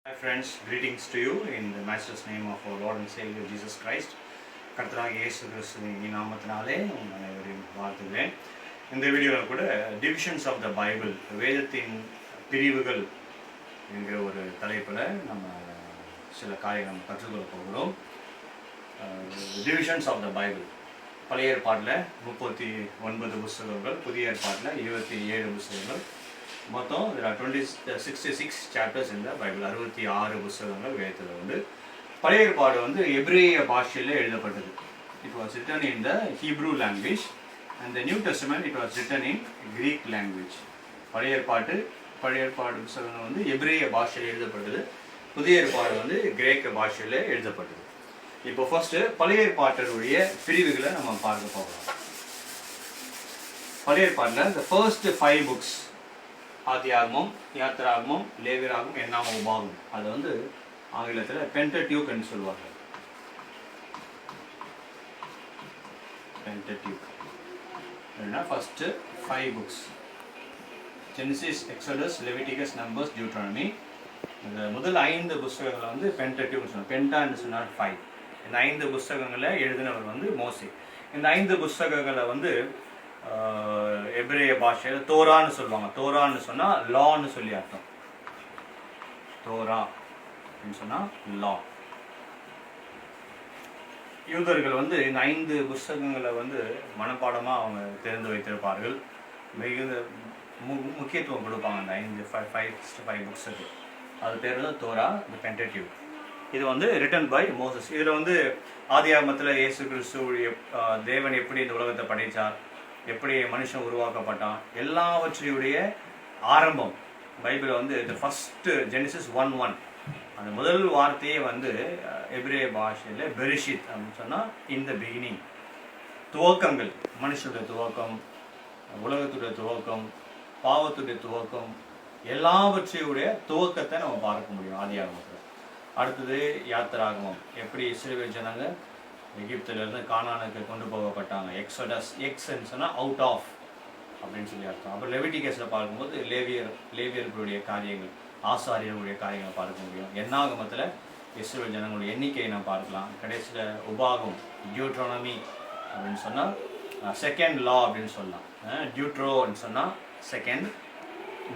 Hi friends, greetings to you in the Master's name of our Lord and Savior Jesus Christ. கர்த்தராகிய இயேசு கிறிஸ்துவின் நாமத்தினாலே உங்கள் அனைவரையும் வாழ்த்துகிறேன். இந்த வீடியோவில் கூட டிவிஷன்ஸ் ஆஃப் த பைபிள், வேதத்தின் பிரிவுகள் என்கிற ஒரு தலைப்பில் நம்ம சில காரியங்கள் நம்ம கற்றுக்கொள்ள போகிறோம். டிவிஷன்ஸ் ஆஃப் த பைபிள், பழைய ஏற்பாட்டில் 39 புஸ்தகங்கள், புதிய ஏற்பாட்டில் 27 புஸ்தகங்கள், மொத்தம் 66 சாப்டர்ஸ் இந்த பைபிள், 66 புஸ்தகங்கள் வேதத்தில் உண்டு. பழைய ஏற்பாடு வந்து எபிரேய பாஷையில் எழுதப்பட்டது. It was written in the Hebrew language and the New Testament it was written in Greek language. பழைய ஏற்பாடு புஸ்தகங்கள் வந்து எபிரேய பாஷையில் எழுதப்பட்டது, புதிய ஏற்பாடு வந்து கிரேக்க பாஷையில் எழுதப்பட்டது. இப்போ ஃபர்ஸ்ட் பழைய ஏற்பாட்டினுடைய பிரிவுகளை நம்ம பார்க்க போகலாம். பழைய ஏற்பாட்டில் the first 5 books, ஆதியாகமம், யாத்திராகமம், லேவியராகமம், என்னாகமம், உபாகமம், அது வந்து ஆங்கிலத்தில் பென்டடியூக் என்று சொல்வார்கள். பென்டடியூக் என்ன first 5 books, Genesis, exodus, Leviticus, numbers, Deuteronomy. இந்த முதல் 5 புஸ்தகங்களை வந்து பென்டடியூக் சொன்னார். பென்டான்னு சொன்னார் 5. இந்த 5 புஸ்தகங்களை எழுதினவர் வந்து மோசே. இந்த 5 புஸ்தகங்களை வந்து எபிரேய பாஷையில் தோரான்னு சொல்லுவாங்க. தோரான்னு சொன்னால் லான்னு சொல்லி அர்த்தம். தோரா அப்படின்னு சொன்னால் லா. யூதர்கள் வந்து இந்த 5 புஸ்தகங்களை வந்து மனப்பாடமாக அவங்க தெரிந்து வைத்திருப்பார்கள். மிகுந்த முக்கியத்துவம் கொடுப்பாங்க அந்த 5 புக்ஸுக்கு. அது பேர் தான் தோரா, தி பென்டடியூக். இது வந்து ரிட்டன் பை மோசஸ். இதில் வந்து ஆதியாகமத்தில் இயேசு கிறிஸ்துவுடைய தேவன் எப்படி இந்த உலகத்தை படைத்தார், எப்படி மனுஷன் உருவாக்கப்பட்டான், எல்லாவற்றையுடைய ஆரம்பம் பைபிள் வந்து த ஃபர்ஸ்ட் ஜெனிசிஸ் 1:1, அந்த முதல் வார்த்தையே வந்து எபிரேய பாஷையில் பெரிஷித் அப்படின்னு சொன்னால் இன் த பிகினிங். துவக்கங்கள், மனுஷனுடைய துவக்கம், உலகத்துடைய துவக்கம், பாவத்துடைய துவக்கம், எல்லாவற்றையுடைய துவக்கத்தை நம்ம பார்க்க முடியும் ஆதியாகமத்தில். அடுத்தது யாத்திராகமம், எப்படி இஸ்ரவேல் ஜனங்க எகிப்திலிருந்து கானானுக்கு கொண்டு போகப்பட்டாங்க. எக்ஸோடஸ், எக்ஸ்ன்னு சொன்னால் அவுட் ஆஃப் அப்படின்னு சொல்லி அர்த்தம். அப்புறம் லெவிட்டிகஸில் பார்க்கும்போது லேவியர்களுடைய காரியங்கள், ஆசாரியர்களுடைய காரியங்களை பார்க்க முடியும். என்னாகமத்தில் இஸ்ரவேல் ஜனங்களுடைய எண்ணிக்கையை நம்ம பார்க்கலாம். கடைசியில் உபாகம், டியூட்ரானமி அப்படின்னு சொன்னால் செகண்ட் லா அப்படின்னு சொல்லலாம். டியூட்ரோன்னு சொன்னால் செகண்ட்,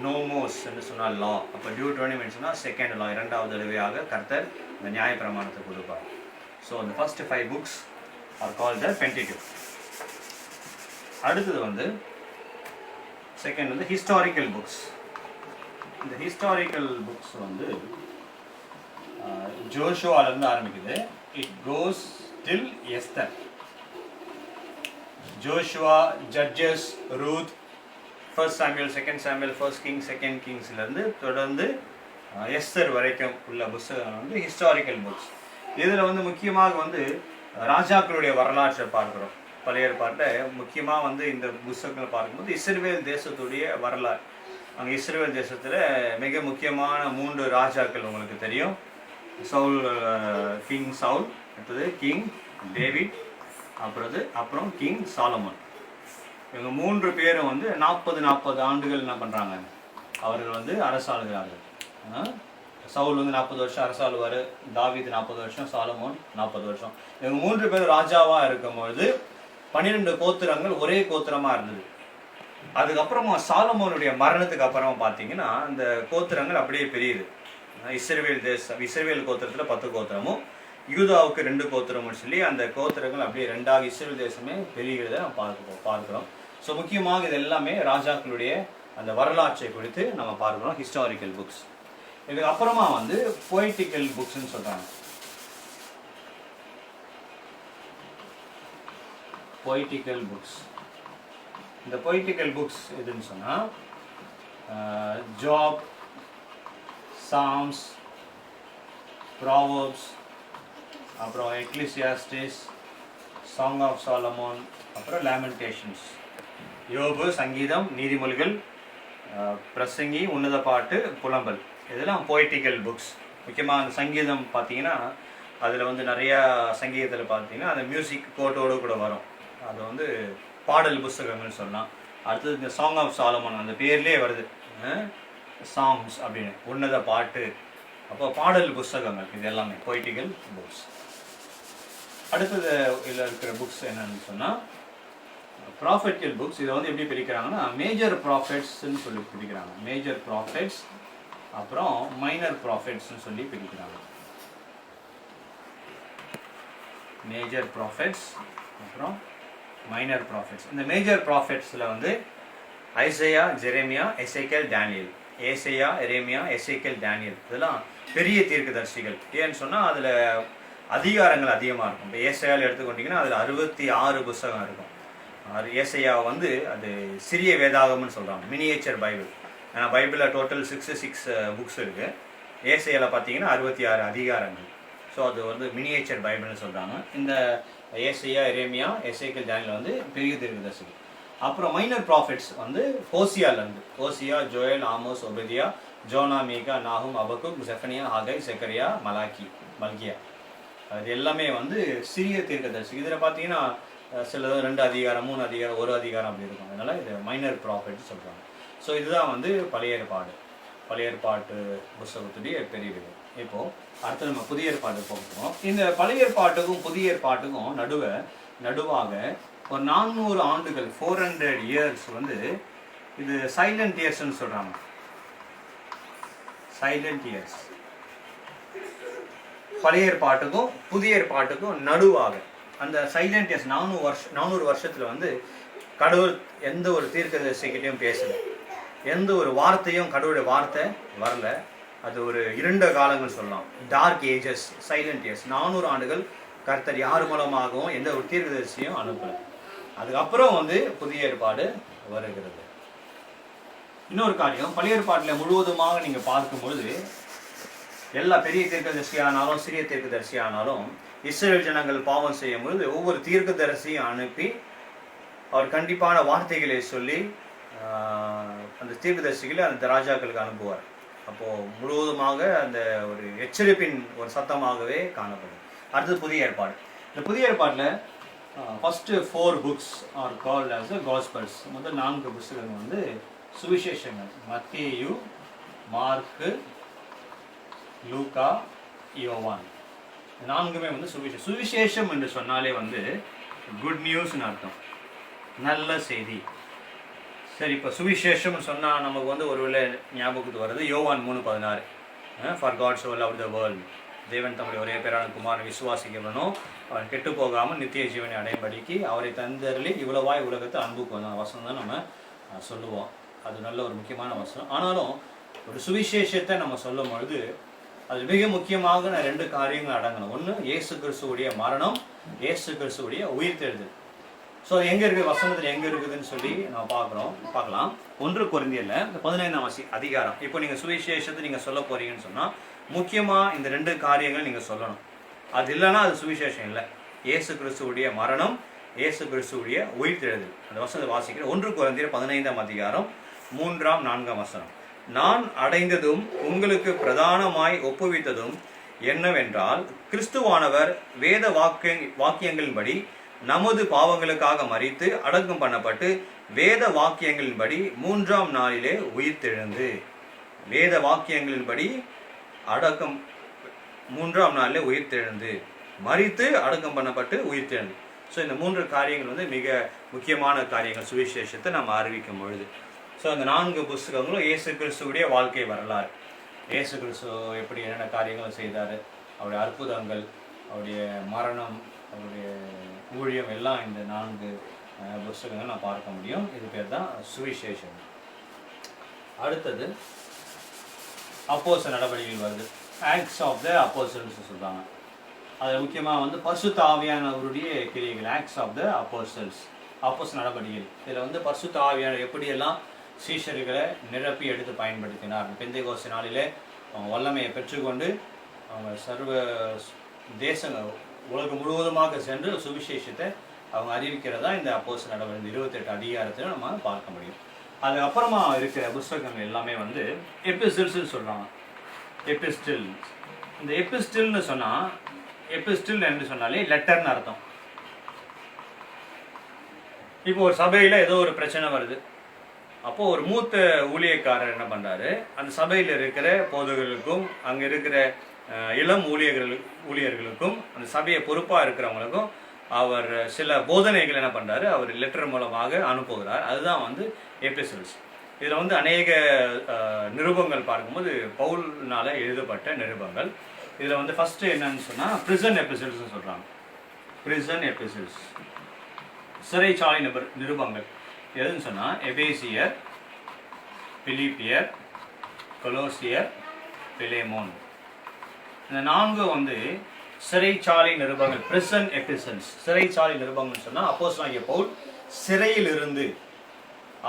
நோமோஸ் என்று சொன்னால் லா. அப்போ டியூட்ரானமி சொன்னால் செகண்ட் லா, 2வது தடவையாக கர்த்தர் இந்த நியாயப்பிரமாணத்தை கொடுப்பார். So the first 5 books are called the Pentateuch. அடுத்தது வந்து செகண்ட் வந்து ஹிஸ்டாரிக்கல் புக்ஸ். இந்த ஹிஸ்டாரிக்கல் புக்ஸ் வந்து ஜோஷுவாலேருந்து ஆரம்பிக்குது. It goes till Esther. Joshua, Judges, Ruth, first Samuel, second Samuel, first King, second கிங்ஸ்லேருந்து தொடர்ந்து எஸ்தர் வரைக்கும் உள்ள புஸ்தகம் வந்து ஹிஸ்டாரிக்கல் புக்ஸ். இதில் வந்து முக்கியமாக வந்து ராஜாக்களுடைய வரலாற்றை பார்க்குறோம். பழைய ஏற்பாட்டில் முக்கியமாக வந்து இந்த புஸ்தகங்களை பார்க்கும்போது இஸ்ரவேல் தேசத்துடைய வரலாறு. அங்கே இஸ்ரவேல் தேசத்தில் மிக முக்கியமான 3 ராஜாக்கள் உங்களுக்கு தெரியும். சவுல், கிங் சவுல், அடுத்தது கிங் டேவிட், அப்புறம் கிங் சாலமோன். இவங்க 3 பேரும் வந்து 40 ஆண்டுகள் என்ன பண்ணுறாங்க, அவர்கள் வந்து அரசாளுகிறார்கள். சவுல் வந்து 40 வருஷம் அரசாளுவார், தாவீது 40 வருஷம், சாலமோன் 40 வருஷம். இவங்க 3 பேர் ராஜாவாக இருக்கும்பொழுது 12 கோத்திரங்கள் ஒரே கோத்திரமாக இருந்தது. அதுக்கப்புறமா சாலமோனுடைய மரணத்துக்கு அப்புறமா பார்த்தீங்கன்னா அந்த கோத்திரங்கள் அப்படியே பிரியுது. இஸ்ரவேல் கோத்திரத்தில் 10 கோத்திரமும், யூதாவுக்கு 2 கோத்திரமும் சொல்லி அந்த கோத்திரங்கள் அப்படியே 2ஆக இஸ்ரவேல் தேசமே பெருகிறத நம்ம பார்க்குறோம். ஸோ முக்கியமாக இது எல்லாமே ராஜாக்களுடைய அந்த வரலாற்றை குறித்து நம்ம பார்க்குறோம், ஹிஸ்டாரிக்கல் புக்ஸ். இதுக்கு அப்புறமா வந்து பொய்டிக்கல் புக்ஸ்ன்னு சொல்கிறாங்க. பொய்டிக்கல் புக்ஸ், இந்த பொய்டிக்கல் புக்ஸ் எதுன்னு சொன்னால் ஜாப், சாம்ஸ், ப்ராவர்ப்ஸ், அப்புறம் எக்லிசியாஸ்டிஸ், சாங் ஆஃப் சாலமோன், அப்புறம் லேமெண்டேஷன்ஸ், யோபு, சங்கீதம், நீதிமொழிகள், பிரசங்கி, உன்னத பாட்டு, புலம்பல், இதெல்லாம் பொய்டிக்கல் புக்ஸ். முக்கியமாக அந்த சங்கீதம் பார்த்தீங்கன்னா அதில் வந்து நிறையா சங்கீதத்தில் பார்த்தீங்கன்னா அந்த மியூசிக் கோட்டோடு கூட வரும். அது வந்து பாடல் புஸ்தகங்கள்னு சொல்லலாம். அடுத்தது இந்த சாங் ஆஃப் சாலமோன், அந்த பேர்லேயே வருது சாங்ஸ் அப்படின்னு, உன்னத பாட்டு அப்போ பாடல் புஸ்தகங்கள் இது எல்லாமே பொய்டிக்கல் புக்ஸ். அடுத்தது இதில் இருக்கிற புக்ஸ் என்னன்னு சொன்னால் ப்ராஃபெட்டிக்கல் புக்ஸ். இதை வந்து எப்படி பிரிக்கிறாங்கன்னா மேஜர் ப்ராஃபிட்ஸ்ன்னு சொல்லி பிரிக்கிறாங்க. மேஜர் ப்ராஃபிட்ஸ் அப்புறம் மைனர் ப்ராஃபிட்ஸ்ன்னு சொல்லி பிரிக்கிறாங்க. மேஜர் ப்ராஃபிட்ஸ் அப்புறம் மைனர் ப்ராஃபிட்ஸ். இந்த மேஜர் ப்ராஃபிட்ஸில் வந்து ஐசையா, ஜெரேமியா, எசேக்கியேல், டேனியல். ஏசையா, எரேமியா, எசேக்கியேல், டேனியல் இதெல்லாம் பெரிய தீர்க்கதரிசிகள். ஏன்னு சொன்னால் அதில் அதிகாரங்கள் அதிகமாக இருக்கும். இப்போ ஏசையாவில் எடுத்துக்கொண்டிங்கன்னா அதில் 66 புஸ்தகம் இருக்கும். ஏசையா வந்து அது சிறிய வேதாகம்னு சொல்கிறாங்க, மினியேச்சர் பைபிள். ஏன்னா பைபிளில் டோட்டல் 66 புக்ஸ் இருக்குது. ஏசையாவில் பார்த்தீங்கன்னா 66 அதிகாரங்கள். ஸோ அது வந்து மினியேச்சர் பைபிள்னு சொல்கிறாங்க. இந்த ஏசையா, எரேமியா, எசேக்கியேல், டேனியல் வந்து பெரிய தீர்க்கதரிசிகள். அப்புறம் மைனர் ப்ராஃபிட்ஸ் வந்து ஹோசியாலேருந்து, ஹோசியா, ஜோயல், ஆமோஸ், ஒபதியா, ஜோனா, மீகா, நாகும், அபக்குக், செஃபனியா, ஹகை, செக்கரியா, மல்கியா. அது எல்லாமே வந்து சிறிய தீர்க்கதரிசி. இதில் பார்த்தீங்கன்னா சில 2 அதிகாரம், 3 அதிகாரம், 1 அதிகாரம் அப்படி இருக்கும். அதனால் இது மைனர் ப்ராஃபிட்ஸ் சொல்கிறாங்க. ஸோ இதுதான் வந்து பழைய ஏற்பாட்டு புஸ்தகத்துடைய பெரிய விதம். இப்போது அடுத்து நம்ம புதிய ஏற்பாடு போகிறோம். இந்த பழைய ஏற்பாட்டுக்கும் புதிய ஏற்பாட்டுக்கும் நடுவாக ஒரு 400 ஆண்டுகள் 400 இயர்ஸ் வந்து இது சைலண்ட் இயர்ஸ்ன்னு சொல்கிறாங்க. சைலண்ட் இயர்ஸ் பழைய ஏற்பாட்டுக்கும் புதிய ஏற்பாட்டுக்கும் நடுவாக அந்த சைலண்ட் இயர்ஸ் 400 வருஷத்தில் வந்து கடவுள் எந்த ஒரு தீர்க்கதரிசிகிட்டையும் பேசலை. எந்த ஒரு வார்த்தையும் கடவுளுடைய வார்த்தை வரல. அது ஒரு இருண்ட காலங்கள் சொல்லலாம். Dark ages, silent years. 400 ஆண்டுகள் கர்த்தர் யார் மூலமாகவும் எந்த ஒரு தீர்க்கதரிசியும் அனுப்பலை. அதுக்கப்புறம் வந்து புதிய ஏற்பாடு வருகிறது. இன்னொரு காரியம், பழைய ஏற்பாட்டில் முழுவதுமாக நீங்கள் பார்க்கும்பொழுது எல்லா பெரிய தீர்க்கதரிசியானாலும் சிறிய தீர்க்கதரிசியானாலும் இஸ்ரவேல் ஜனங்கள் பாவம் செய்யும் பொழுது ஒவ்வொரு தீர்க்கதரிசியும் அனுப்பி அவர் கண்டிப்பான வார்த்தைகளை சொல்லி அந்த தீர்க்கதரிசிகளை அந்த ராஜாக்களுக்கு அனுப்புவார். அப்போது முழுவதுமாக அந்த ஒரு எச்சரிப்பின் ஒரு சத்தமாகவே காணப்படும். அடுத்தது புதிய ஏற்பாடு. இந்த புதிய ஏற்பாட்டில் first 4 books are called as the gospels. முதல் 4 புத்தகங்கள் வந்து சுவிசேஷங்கள். மத்தேயு, மார்க்கு, லூக்கா, யோவான். 4மே வந்து சுவிசேஷம் என்று சொன்னாலே வந்து குட் நியூஸ்னு அர்த்தம், நல்ல செய்தி. சரி, இப்போ சுவிசேஷம்னு சொன்னால் நமக்கு வந்து ஒருவேளை ஞாபகத்துக்கு வருது யோவான் 3:16. For God so loved the world. தேவன் தம்முடைய ஒரே பேரான குமாரன் விசுவாசிக்கணும், அவன் கெட்டு போகாமல் நித்திய ஜீவனை அடையும்படிக்கு அவரை தந்தருளி இவ்வளவாய் உலகத்தை அன்புக்கு வந்த வசனம் தான் நம்ம சொல்லுவோம். அது நல்ல ஒரு முக்கியமான வசனம். ஆனாலும் ஒரு சுவிசேஷத்தை நம்ம சொல்லும் பொழுது அது மிக முக்கியமாக 2 காரியங்கள் அடங்கணும். ஒன்று இயேசு கிறிஸ்துவுடைய மரணம், இயேசு கிறிஸ்துவுடைய உயிர்த்தெழுதல். ஸோ அது எங்கே இருக்குது, வசனத்தில் எங்கே இருக்குதுன்னு சொல்லி நம்ம பார்க்கலாம். 1 கொரிந்தியரில் 15ஆம் அதிகாரம். இப்போ நீங்கள் சுவிசேஷத்தை நீங்கள் சொல்ல போகிறீங்கன்னு சொன்னால் முக்கியமாக இந்த 2 காரியங்கள் நீங்கள் சொல்லணும். அது இல்லைன்னா அது சுவிசேஷம் இல்லை. இயேசு கிறிஸ்துவுடைய மரணம், இயேசு கிறிஸ்துவுடைய உயிர்த்தெழுதல். அந்த வசனத்தை வாசிக்கிறேன். 1 கொரிந்தியர் 15ஆம் அதிகாரம் 3, 4 வசனம். நான் அடைந்ததும் உங்களுக்கு பிரதானமாய் ஒப்புவித்ததும் என்னவென்றால், கிறிஸ்துவானவர் வேத வாக்கியங்களின்படி நமது பாவங்களுக்காக மரித்து அடக்கம் பண்ணப்பட்டு வேத வாக்கியங்களின்படி 3ஆம் நாளிலே உயிர்த்தெழுந்து. வேத வாக்கியங்களின்படி அடக்கம் 3ஆம் நாளிலே உயிர்த்தெழுந்து, மரித்து அடக்கம் பண்ணப்பட்டு உயிர்த்தெழுந்து. ஸோ இந்த 3 காரியங்கள் வந்து மிக முக்கியமான காரியங்கள் சுவிசேஷத்தை நம்ம அறிவிக்கும் பொழுது. ஸோ அந்த 4 புஸ்தகங்களும் இயேசு கிறிஸ்துவுடைய வாழ்க்கை வரலாறு. இயேசு கிறிஸ்து எப்படி என்னென்ன காரியங்கள் செய்தார், அவருடைய அற்புதங்கள், அவருடைய மரணம், அவருடைய ஊழியம் எல்லாம் இந்த 4 புஸ்தகங்கள் நான் பார்க்க முடியும். இது பேர் தான் சுவிசேஷம். அடுத்தது அப்போஸ்தல நடவடிக்கைகள் வருது. ஆக்ட்ஸ் ஆஃப் த அப்போஸ்டல்ஸ் சொல்கிறாங்க. அதில் முக்கியமாக வந்து பரிசுத்த ஆவியானவருடைய கிரியைகள். ஆக்ட்ஸ் ஆஃப் த அப்போஸ்டல்ஸ், அப்போஸ்தல நடவடிக்கைகள். இதில் வந்து பரிசுத்த ஆவியானவர் எப்படியெல்லாம் சீஷர்களை நிரப்பி எடுத்து பயன்படுத்தினார். பெந்தேகோஸ்து நாளிலே அவங்க வல்லமையை பெற்றுக்கொண்டு அவங்க சர்வ தேசங்கள் உலகம் முழுவதுமாக சென்று சுவிசேஷத்தை அவங்க அறிவிக்கிறதா இந்த அப்போஸ்தல நடவடிக்கை 28 அதிகாரத்தில் நம்ம பார்க்க முடியும். அதுக்கப்புறமா இருக்கிற புஸ்தகங்கள் எல்லாமே வந்து எபிஸ்டில்ஸ்ன்னு சொல்கிறாங்க. எபிஸ்டில். இந்த எபிஸ்டில்னு சொன்னால், எபிஸ்டில் என்று சொன்னாலே லெட்டர்னு அர்த்தம். இப்போ ஒரு சபையில் ஏதோ ஒரு பிரச்சனை வருது, அப்போது ஒரு மூத்த ஊழியக்காரர் என்ன பண்ணுறாரு, அந்த சபையில் இருக்கிற போதகர்களுக்கும் அங்கே இருக்கிற இளம் ஊழியர்களுக்கும் அந்த சபையை பொறுப்பாக இருக்கிறவங்களுக்கும் அவர் சில போதனைகள் என்ன பண்ணுறாரு, அவர் லெட்டர் மூலமாக அனுப்புகிறார். அதுதான் வந்து எபிசோட்ஸ். இதில் வந்து அநேக நிருபங்கள் பார்க்கும்போது பவுல்னால எழுதப்பட்ட நிருபங்கள். இதில் வந்து ஃபஸ்ட்டு என்னன்னு சொன்னால் பிரிசன் எபிசோட்ஸ்னு சொல்கிறாங்க. பிரிசன் எபிசோட்ஸ், சிறைச்சாலை நிருபங்கள். எதுன்னு சொன்னால் எபேசியர், பிலிப்பியர், கொலோசியர், பிலேமோன். இந்த 4 வந்து சிறைச்சாலை நிருபங்கள், பிரிசன் எபிசல்ஸ். சிறைச்சாலை நிருபங்கள்னு சொன்னால் அப்போஸ்தலனாகிய பவுல் சிறையில் இருந்து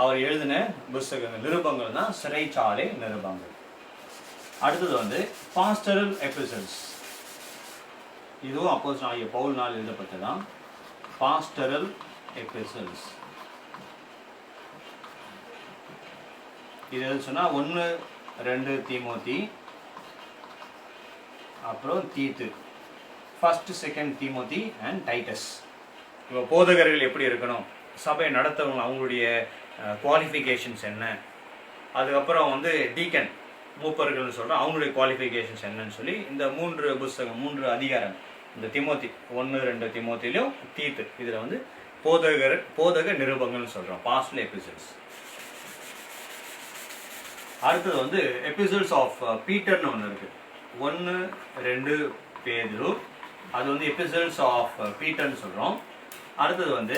அவர் எழுதின புத்தகங்கள், நிருபங்கள் தான் சிறைச்சாலை நிருபங்கள். அடுத்தது வந்து பாஸ்டரல் எபிசல்ஸ். இதுவும் அப்போஸ்தலனாகிய பவுல்னால் எழுதப்பட்டதான். பாஸ்டரல் எபிசல்ஸ் இது எது சொன்னால் 1, 2 தீமோத்தி, அப்புறம் தீத்து, 1, 2 தீமோத்தி அண்ட் டைட்டஸ். இப்போ போதகர்கள் எப்படி இருக்கணும், சபை நடத்தவங்க அவங்களுடைய குவாலிஃபிகேஷன்ஸ் என்ன, அதுக்கப்புறம் வந்து டீக்கன் மூப்பர்கள்னு சொல்கிறோம் அவங்களுடைய குவாலிஃபிகேஷன்ஸ் என்னன்னு சொல்லி இந்த 3 புஸ்தகம் 3 அதிகாரம் இந்த திமோத்தி 1, 2 தீமோத்திலையும் தீத்து இதில் வந்து போதக நிருபங்கள்னு சொல்கிறோம், பாஸ்டல் எபிசோட்ஸ். அடுத்தது வந்து எபிசோட்ஸ் ஆஃப் பீட்டர்னு ஒன்று இருக்குது. 1, 2 பேதுரு, அது வந்து எபிசோட்ஸ் ஆஃப் பீட்டர்னு சொல்கிறோம். அடுத்தது வந்து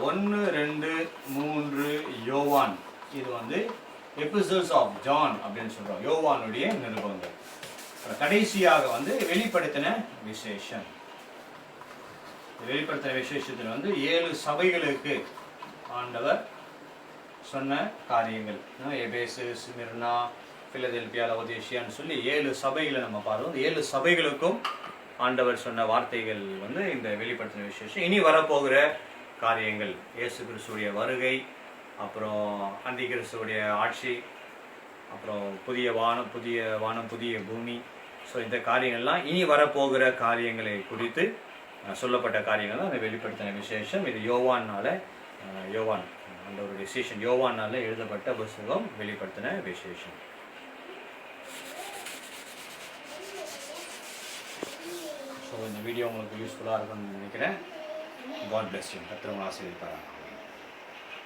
1, 2, 3 யோவான், இது வந்து எபிசோட்ஸ் ஆஃப் ஜான் அப்படின்னு சொல்கிறோம், யோவானுடைய நிருபங்கள். கடைசியாக வந்து வெளிப்படுத்தின விசேஷம். வெளிப்படுத்தின விசேஷத்தில் வந்து 7 சபைகளுக்கு ஆண்டவர் சொன்ன காரியங்கள், எபேசு, ஸ்மிர்னா, பிலதெல்பியா, லவோதியேசியான்னு சொல்லி 7 சபைகளை நம்ம பார்க்கிறோம். 7 சபைகளுக்கும் ஆண்டவர் சொன்ன வார்த்தைகள் வந்து இந்த வெளிப்படுத்தின விசேஷம். இனி வரப்போகிற காரியங்கள், இயேசு கிறிஸ்துடைய வருகை, அப்புறம் அந்தி கிறிஸ்துடைய ஆட்சி, அப்புறம் புதிய வானம் புதிய பூமி. ஸோ இந்த காரியங்கள்லாம் இனி வரப்போகிற காரியங்களை குறித்து சொல்லப்பட்ட காரியங்கள் தான் இந்த வெளிப்படுத்தின விசேஷம். இது யோவான் அந்த ஒரு விசேஷம், யோவானால் எழுதப்பட்ட புத்தகம் வெளிப்படுத்தின விசேஷம். ஸோ இந்த வீடியோ உங்களுக்கு யூஸ்ஃபுல்லாக இருக்கும்னு நினைக்கிறேன். God bless you. கர்த்தர் உங்களை ஆசீர்வதிப்பாராக.